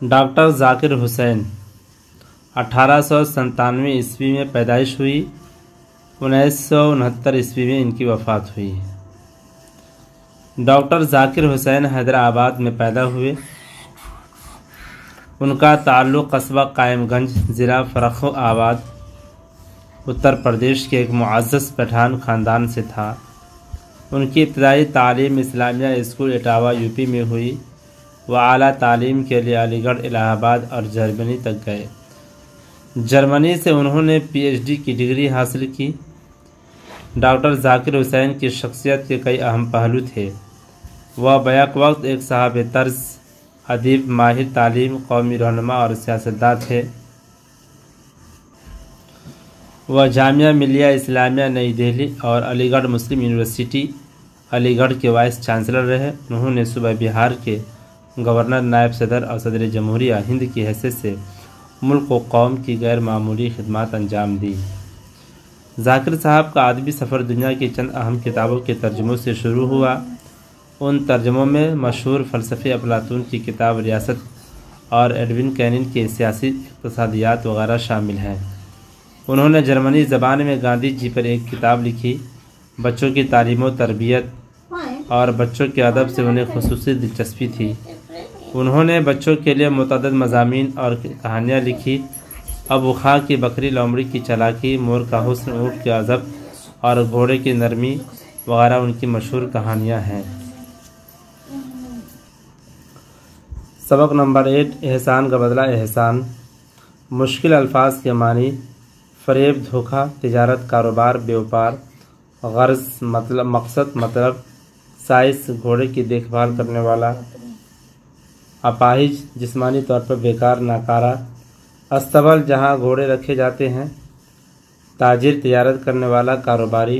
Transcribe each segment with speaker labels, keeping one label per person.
Speaker 1: Doctor ذاکر حسین 1897 عیسوی میں پیدائش ہوئی، 1969 عیسوی میں ان کی وفات ہوئی۔ ڈاکٹر ذاکر حسین حیدرآباد میں پیدا ہوئے۔ ان کا تعلق قصبہ قائم گنج، ضلع فرخ آباد، اتر پردیش کے ایک معزز پٹھان خاندان سے تھا۔ ان کی ابتدائی تعلیم اسلامیہ اسکول اٹاوہ یو پی میں ہوئی۔ وہ اعلیٰ تعلیم کے لیے علی گڑھ، الہ آباد اور جرمنی تک گئے۔ جرمنی سے انہوں نے پی ایچ ڈی کی ڈگری حاصل کی۔ ڈاکٹر ذاکر حسین کی شخصیت کے کئی اہم پہلو تھے۔ وہ بیک وقت ایک صاحب طرز، ادیب، ماہر تعلیم، قومی رہنما اور سیاستدان تھے۔ وہ جامعہ ملیہ اسلامیہ نئی دہلی اور علی گڑھ مسلم یونیورسٹی علی گڑھ کے وائس چانسلر رہے۔ انہوں نے صوبہ بہار کے گورنر، نائب صدر اور صدر جمہوریہ ہند کی حیثیت سے ملک و قوم کی غیر معمولی خدمات انجام دی۔ ذاکر صاحب کا ادبی سفر دنیا کی چند اہم کتابوں کے ترجموں سے شروع ہوا۔ ان ترجموں میں مشہور فلسفے افلاطون کی کتاب ریاست اور ایڈون کینن کے سیاسی اقتصادیات وغیرہ شامل ہیں۔ انہوں نے جرمنی زبان میں گاندھی جی پر ایک کتاب لکھی۔ بچوں کی تعلیم و تربیت اور بچوں کے ادب سے انہیں خصوصی دلچسپی تھی۔ انہوں نے بچوں کے لیے متعدد مضامین اور کہانیاں لکھی۔ ابو خاں کی بکری، لومڑی کی چالاکی، مور کا حسن، اونٹ کے ادب اور گھوڑے کی نرمی وغیرہ ان کی مشہور کہانیاں ہیں۔ سبق نمبر 8، احسان کا بدلہ احسان۔ مشکل الفاظ کے معنی: فریب، دھوکہ، تجارت، کاروبار، بیوپار، غرض، مقصد، مطلب، سائس، گھوڑے کی دیکھ بھال کرنے والا، اپاہج، جسمانی طور پر بیکار، ناکارہ، استبل، جہاں گھوڑے رکھے جاتے ہیں، تاجر، تجارت کرنے والا، کاروباری،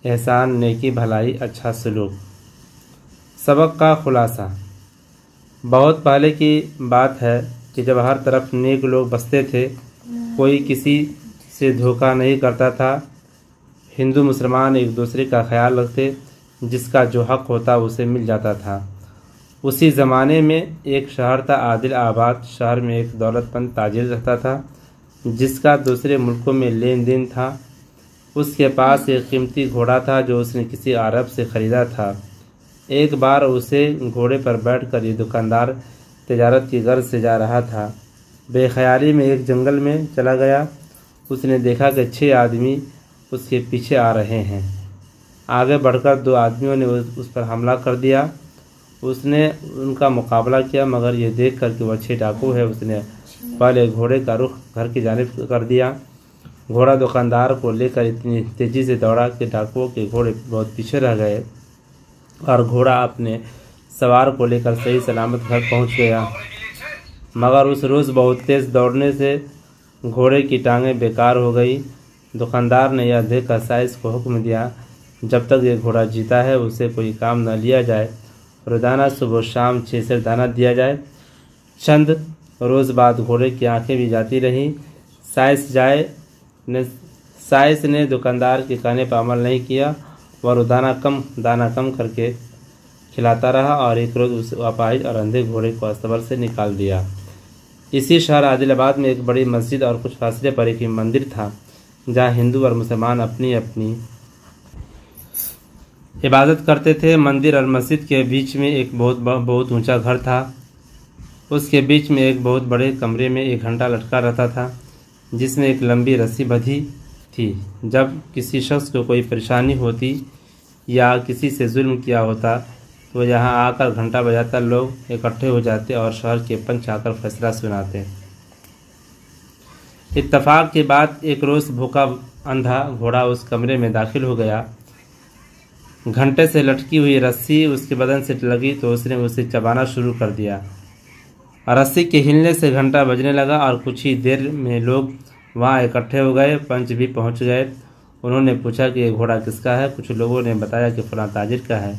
Speaker 1: احسان، نیکی، بھلائی، اچھا سلوک۔ سبق کا خلاصہ: بہت پہلے کی بات ہے کہ جب ہر طرف نیک لوگ بستے تھے، کوئی کسی سے دھوکہ نہیں کرتا تھا، ہندو مسلمان ایک دوسرے کا خیال رکھتے، جس کا جو حق ہوتا اسے مل جاتا تھا۔ اسی زمانے میں ایک شہر تھا عادل آباد۔ شہر میں ایک دولت مند تاجر رہتا تھا، جس کا دوسرے ملکوں میں لین دین تھا۔ اس کے پاس ایک قیمتی گھوڑا تھا جو اس نے کسی عرب سے خریدا تھا۔ ایک بار اسے گھوڑے پر بیٹھ کر یہ دکاندار تجارت کی غرض سے جا رہا تھا۔ بے خیالی میں ایک جنگل میں چلا گیا۔ اس نے دیکھا کہ 6 آدمی اس کے پیچھے آ رہے ہیں۔ آگے بڑھ کر 2 آدمیوں نے اس پر حملہ کر دیا۔ اس نے ان کا مقابلہ کیا، مگر یہ دیکھ کر کہ وہ 6 ڈاکو ہے، اس نے پہلے گھوڑے کا رخ گھر کی جانب کر دیا۔ گھوڑا دکاندار کو لے کر اتنی تیزی سے دوڑا کہ ڈاکوؤں کے گھوڑے بہت پیچھے رہ گئے اور گھوڑا اپنے سوار کو لے کر صحیح سلامت گھر پہنچ گیا۔ مگر اس روز بہت تیز دوڑنے سے گھوڑے کی ٹانگیں بیکار ہو گئی۔ دکاندار نے یہ دیکھ کر سائس کو حکم دیا، جب تک یہ گھوڑا جیتا ہے اسے کوئی کام نہ لیا جائے، روزانہ صبح و شام 6 سیر دانہ دیا جائے۔ چند روز بعد گھوڑے کی آنکھیں بھی جاتی رہیں۔ سائس نے دکاندار کے کہنے پر عمل نہیں کیا۔ وہ دانہ کم کر کے کھلاتا رہا اور ایک روز اس اپاہج اور اندھے گھوڑے کو استبل سے نکال دیا۔ اسی شہر عادل آباد میں ایک بڑی مسجد اور کچھ فاصلے پر ایک مندر تھا، جہاں ہندو اور مسلمان اپنی اپنی عبادت کرتے تھے۔ مندر اور مسجد کے بیچ میں ایک بہت اونچا گھر تھا۔ اس کے بیچ میں ایک بہت بڑے کمرے میں ایک گھنٹا لٹکا رہتا تھا، جس میں ایک لمبی رسی بندھی تھی۔ جب کسی شخص کو کوئی پریشانی ہوتی یا کسی سے ظلم کیا ہوتا تو وہ یہاں آ کر گھنٹا بجاتا، لوگ اکٹھے ہو جاتے اور شہر کے پنچ آ کر فیصلہ سناتے۔ اتفاق کی بات، ایک روز بھوکا اندھا گھوڑا اس کمرے میں داخل ہو گیا۔ گھنٹے سے لٹکی ہوئی رسی اس کے بدن سے لگی تو اس نے اسے چبانا شروع کر دیا۔ رسی کے ہلنے سے گھنٹا بجنے لگا اور کچھ ہی دیر میں لوگ وہاں اکٹھے ہو گئے۔ پنچ بھی پہنچ گئے۔ انہوں نے پوچھا کہ یہ گھوڑا کس کا ہے؟ کچھ لوگوں نے بتایا کہ فلاں تاجر کا ہے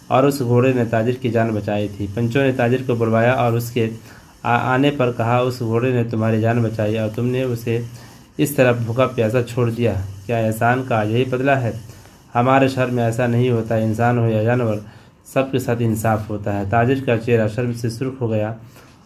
Speaker 1: اور اس گھوڑے نے تاجر کی جان بچائی تھی۔ پنچوں نے تاجر کو بلوایا اور اس کے آنے پر کہا، اس گھوڑے نے تمہاری جان بچائی اور تم نے اسے اس طرح بھوکا پیاسا چھوڑ دیا، کیا احسان کا یہی بدلہ ہے؟ ہمارے شہر میں ایسا نہیں ہوتا، انسان ہو یا جانور، سب کے ساتھ انصاف ہوتا ہے۔ تاجر کا چہرہ شرم سے سرخ ہو گیا